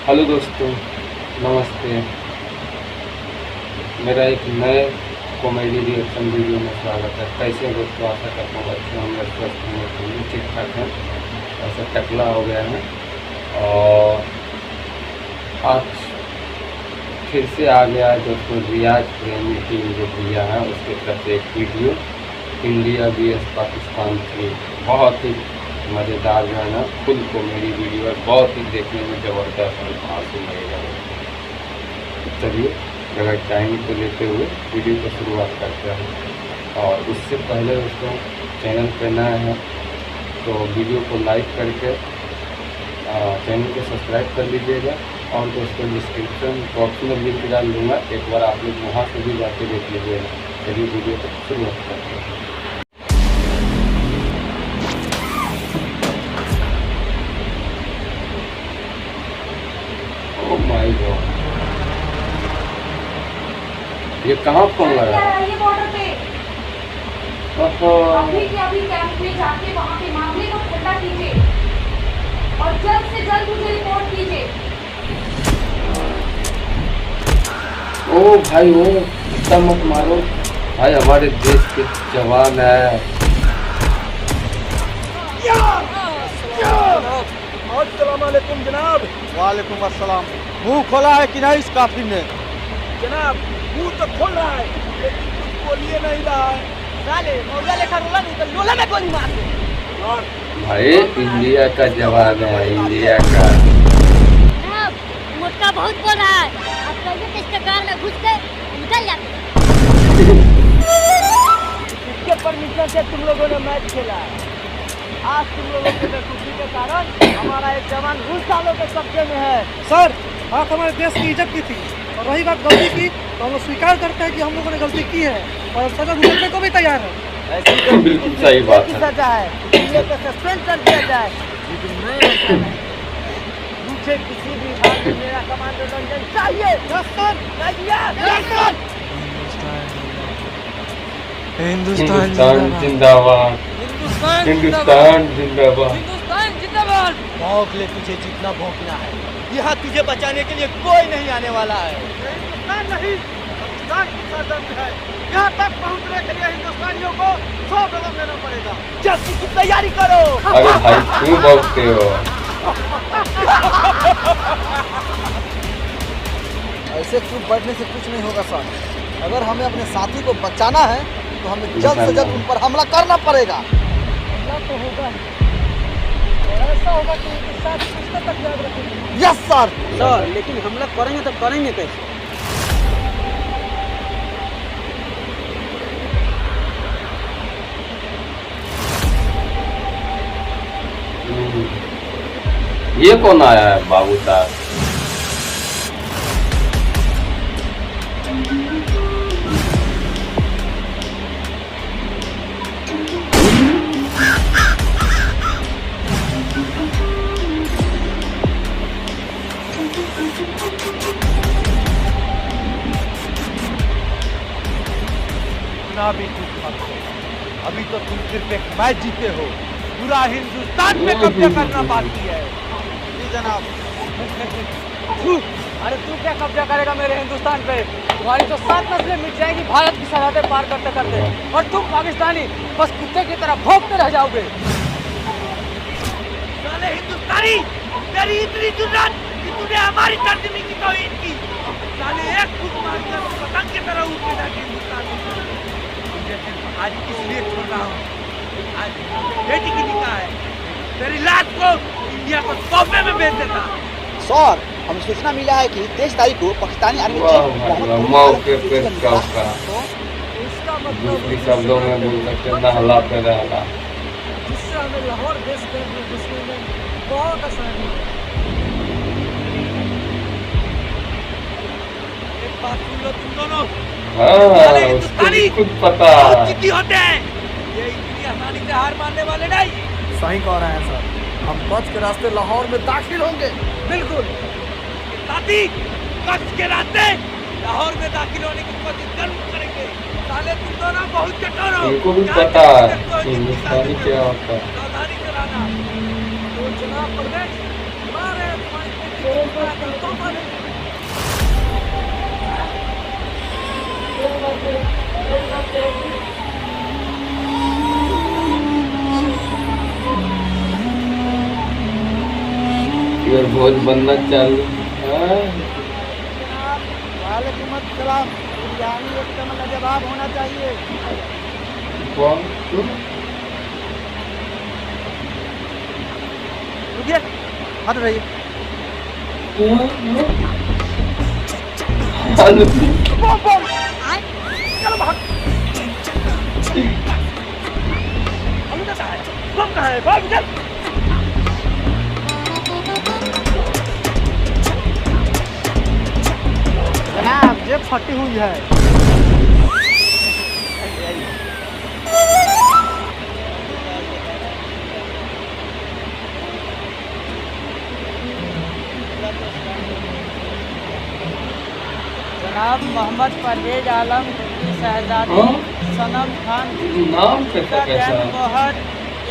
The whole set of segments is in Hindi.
हेलो दोस्तों, नमस्ते। मेरा एक नए कॉमेडी रिएक्शन वीडियो में स्वागत है। कैसे हैं दोस्तों? आशा करता हूँ अच्छे होंगे, स्वस्थ होंगे, सभी ठीक ठाक हैं। ऐसा टकला हो गया है और आज फिर से आ गया है दोस्तों रियाज प्रेमी टीम जो भैया है उसके तरफ से एक वीडियो इंडिया vs पाकिस्तान की। बहुत ही मज़ेदार जो है ना फुल कॉमेडी वीडियो है, बहुत ही देखने में ज़बरदस्त है, आंसू लगेगा। चलिए अगर टाइम को लेते हुए वीडियो को शुरुआत करते हैं। और उससे पहले दोस्तों चैनल पर नए हैं तो वीडियो को लाइक करके चैनल को सब्सक्राइब कर लीजिएगा। और दोस्तों डिस्क्रिप्शन बॉक्स में लिंक डाल दूँगा, एक बार आप लोग वहाँ से भी जाके देख लीजिएगा। चलिए वीडियो को शुरुआत करते हैं। ओह माय गॉड, ये कहाँ फोन लगा है? ये बॉर्डर पे अभी के अभी कैंप में जाके वहाँ पे मामले को ठंडा कीजिए और जल्द से जल्द मुझे रिपोर्ट कीजिए। ओ भाई वो इतना मत मारो भाई, हमारे देश के जवान है। अस्सलामुअलैकुम जनाब। वालेकुम अस्सलाम। मुंह खोला है कि नहीं इस काफिर ने? जनाब मुंह तो खोल रहा है लेकिन कुछ बोलिए नहीं रहा है। साले मौला लेकर रोला नहीं तो लोला में गोली मार दे। भाई इंडिया का जवान है, इंडिया का। मोटका बहुत बोल रहा है। अब पहले तो इसके कार में घुस के निकल जाते। किसके परमिशन से तुम लोगों ने मैच खेला है? आज तुम लोगों के बेवकूफी के कारण हमारा एक जवान रूस सालों के कब्जे में है। सर, आप हमारे देश की इज्जत की थी और रही बात गलती की तो हम लोग स्वीकार करते हैं कि हम लोगों ने गलती की है और सजा भुगतने को भी तैयार है। ऐसी तो बिल्कुल सही बात है। सजा है इसलिए तो सस्पेंड कर दिया जाए, लेकिन मैं ऐसा नहीं। मुझे किसी भी हाल में मेरा कमांडो रंजन चाहिए। Yes sir. Yes sir. Hindustan जिंदाबाद, हिंदुस्तान जिंदाबाद। हिंदुस्तान जिंदाबाद। भौंक ले, तुझे जितना भौंकना है। यहाँ तुझे बचाने के लिए कोई नहीं आने वाला है। हिंदुस्तान नहीं, पाकिस्तान की सरजमीं है। यहाँ तक पहुँचने के लिए हिंदुस्तानियों को 100 कदम लेना पड़ेगा। जल्दी की तैयारी करो। अरे भाई क्यों भौंकते हो? ऐसे चुप बैठने से कुछ नहीं होगा सर। अगर हमें अपने साथी को बचाना है तो हमें जल्द से जल्द उन पर हमला करना पड़ेगा। हमला तो होगा और ऐसा होगा कि उनके साथ पुस्तक तक याद रखेंगे। Yes sir. सर लेकिन हमला करेंगे तो करेंगे कैसे? ये कौन आया है बाबू साहब? ना भी कुछ मत हो, अभी तो तुम सिर्फ एक मैच जीते हो। पूरा हिंदुस्तान पे कब्जा करना बाकी है। जी जनाब। अरे तू क्या कब्जा करेगा मेरे हिंदुस्तान पे? तुम्हारी तो 7 नस्लें मिट जाएगी भारत की सरहदें पार करते करते, और तुम पाकिस्तानी बस कुत्ते की तरह भौंकते रह जाओगे। साले हिंदुस्तानी, तेरी इतनी जुर्रत कि तूने हमारी सरजमीं की तौहीन की। साले एक फूट मारकर पतंग की तरह उड़ जाके हिंदुस्तान में। आज इसलिए छोड़ रहा हूँ, आज बेटी की निकाह है। तेरी लाश को इंडिया को तोहफे में भेज देता। सर, हमें सूचना मिला है कि 23 तारीख को पाकिस्तानी आर्मी चीफ मौके पे चौका। तो इसका मतलब दूसरी शब्दों में बोल सकते हैं नहला पे रहला। जिससे हमें लाहौर बेस कैंप में घुसने में बहुत आसानी है। एक बात सुन लो तुम दोनों। हाँ, उसको खुद पता है। जिद्दी होते हैं, ये इतनी आसानी से हार मानने वाले नहीं। सही कह रहे हैं सर। हम कच्छ के रास्ते लाहौर में दाखिल होंगे। बिल्कुल। साथी, कच्छ के रास्ते लाहौर में दाखिल होने की कोशिश जरूर करेंगे। साले तुम दोनों बहुत कठोर हो। उनको भी पता है हिंदुस्तानी क्या होता है। सावधानी कराना। तो जनाब प्रदेश हमारे ये बहुत बनना चालू। हाँ। वालेकुम अस्सलाम। बिरयानी एकदम लाजवाब होना चाहिए। कौन? रुकिए, हट रही। आलू। चलो भाग। आलू कहाँ है? बम कहाँ है? भाग चल। जनाब जेब फटी हुई है। जनाब मोहम्मद परवेज आलम शहजादी हाँ? सनम खान नाम कैसा का कैसा? जन्मोहर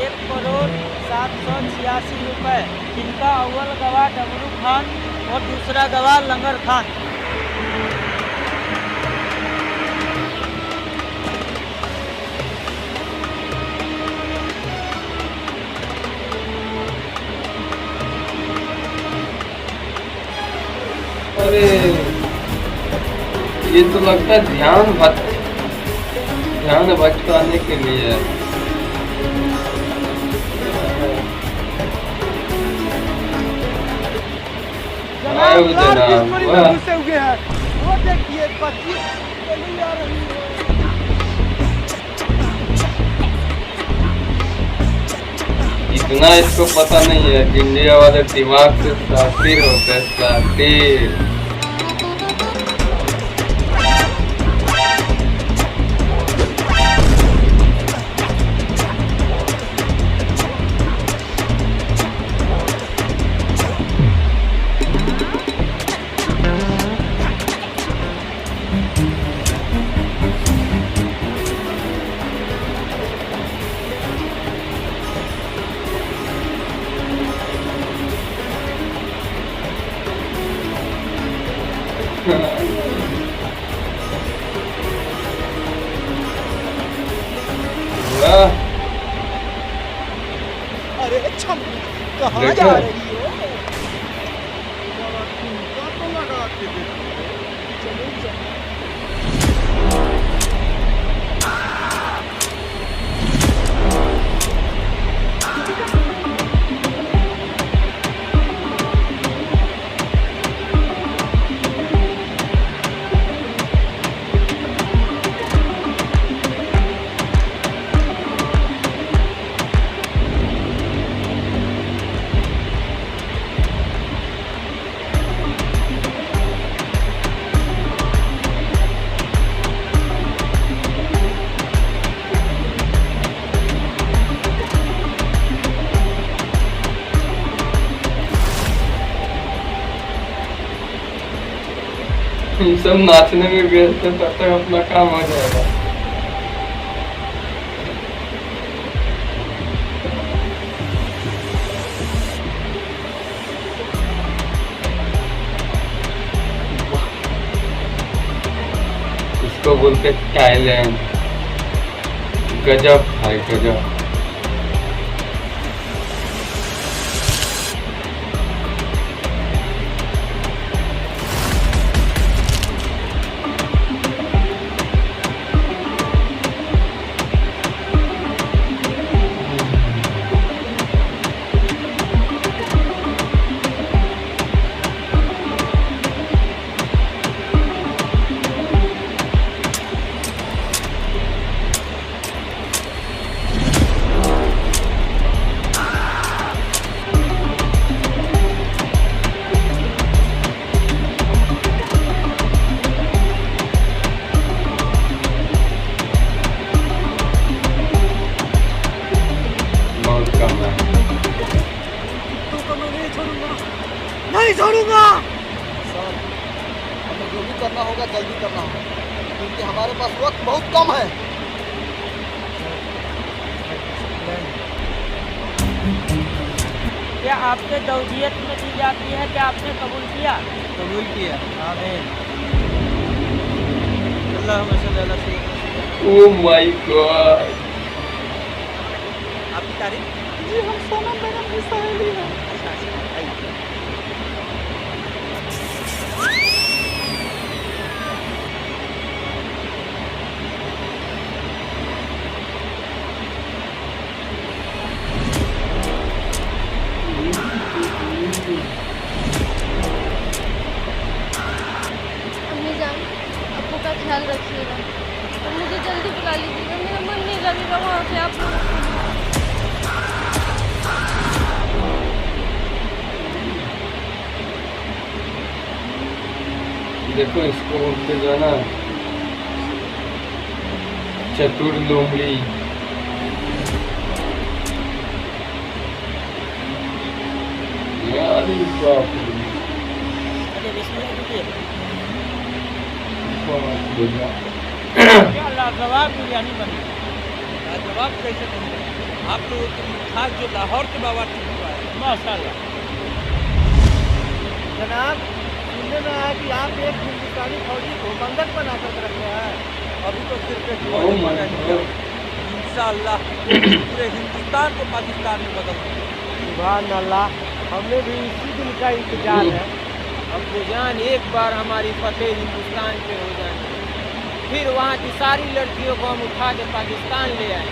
1,07,86 रुपये। इनका अव्वल गवाह डमरू खान और दूसरा गवाह लंगर खान। अरे ये तो लगता है ध्यान भटकाने के लिए है। आए हो जनाब, वाह। घुसे हुए हैं। वो देखिए 25 गोली आ रही है। इतना इसको पता नहीं है कि इंडिया वाले दिमाग से सातिर होते हैं, सातिर। वाह, अरे अच्छा कहाँ देखो। जा रही हो? तो लगा के देखो। चलो चलो। सब नाचने में व्यस्त है, तब तक अपना काम हो जाएगा। इसको बोलते टैलेंट। गजब भाई गजब। बहुत कम है। नहीं छोड़ूंगा। सर हमें जो भी करना होगा जल्दी करना होगा, क्योंकि हमारे पास वक्त बहुत कम है। क्या आपके दौजियत में दी जाती है? क्या आपने कबूल किया? कबूल किया। आमीन। अल्लाहुम्मा सल्ली अला सय्यिदना। Oh my God. आपकी तारीफ? जी हम सोनम बेगम की सहेली हैं। अच्छा आइए। अम्मी जान, अप्पू का ख्याल रखिएगा और मुझे जल्दी बुला लीजिएगा। मेरा मन नहीं लगेगा वहाँ पे आप लोगों के लिए। देखो इसको बोलते जो है ना चतुर लोमड़ी। यार ये बाप रे। अरे बिस्मिल्लाह कीजिए। बाप रे बाप। क्या लाजवाब बिरयानी बनी। जवाब कैसे नहीं? आप लोगों की मिठास जो लाहौर के बावर्ची हुआ है। माशाल्लाह। जनाब, सुनने में आया कि आप एक हिंदुस्तानी फौजी को बंधक बनाकर रखे हैं। अभी तो सिर्फ एक Oh गोली my बना God. है। इंशाअल्लाह पूरे हिंदुस्तान को पाकिस्तान में बदल देंगे। सुभान अल्लाह, हमें भी इसी दिन का इंतजार है। अब्बू जान, एक बार हमारी फतेह हिंदुस्तान पे हो जाए, फिर वहाँ की सारी लड़कियों को हम उठा के पाकिस्तान ले आए।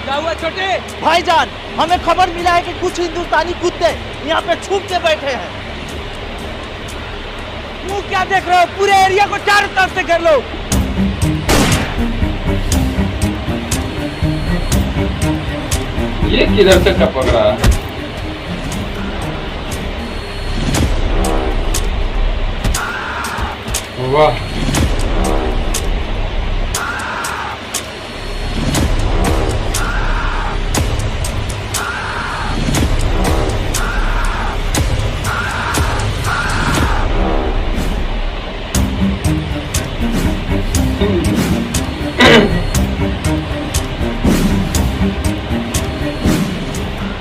क्या हुआ छोटे? भाईजान, हमें खबर मिला है कि कुछ हिंदुस्तानी कुत्ते यहाँ पे छुप के बैठे हैं। तू क्या देख रहे हो? पूरे एरिया को चारों तरफ से घेर लो। ये किधर से टपक रहा है? वाह।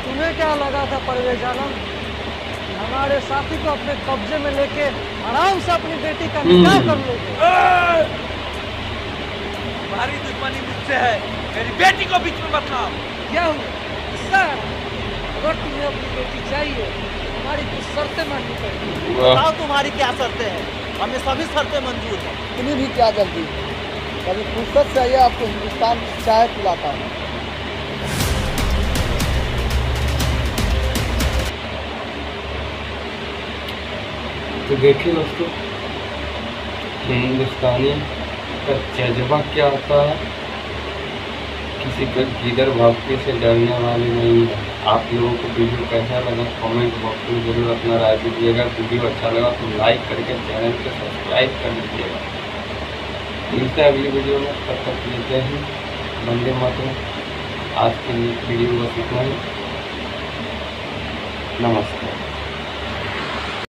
तुम्हें क्या लगा था परवेज आलम, हमारे साथी को अपने कब्जे में लेके आराम से अपनी बेटी का निकाह कर लोगे? तुम्हारी दुश्मनी मुझसे है, मेरी बेटी को बीच में मत लाओ। क्या हुआ सर? अगर तुम्हें अपनी बेटी चाहिए, हमारी कुछ शर्तें माननी पड़ेगी। वाह। बताओ तुम्हारी क्या शर्तें हैं? हमें सभी शर्तें मंजूर हैं। इतनी भी क्या जल्दी, कभी फुर्सत से आइए, आपको हिंदुस्तान की चाय पिलाता हूँ। तो देखिए दोस्तों, हिंदुस्तानी का जज्बा क्या होता है। किसी का किधर भागने से डरने वाले नहीं है। आप लोगों को वीडियो कैसा लगा कमेंट बॉक्स में जरूर अपना राय दीजिएगा। वीडियो अच्छा लगा तो लाइक करके चैनल को सब्सक्राइब कर लीजिएगा। मिलते हैं अगली वीडियो में, तब तक लेते हैं वंदे मातरम। आज के लिए वीडियो बस इतना ही। नमस्कार।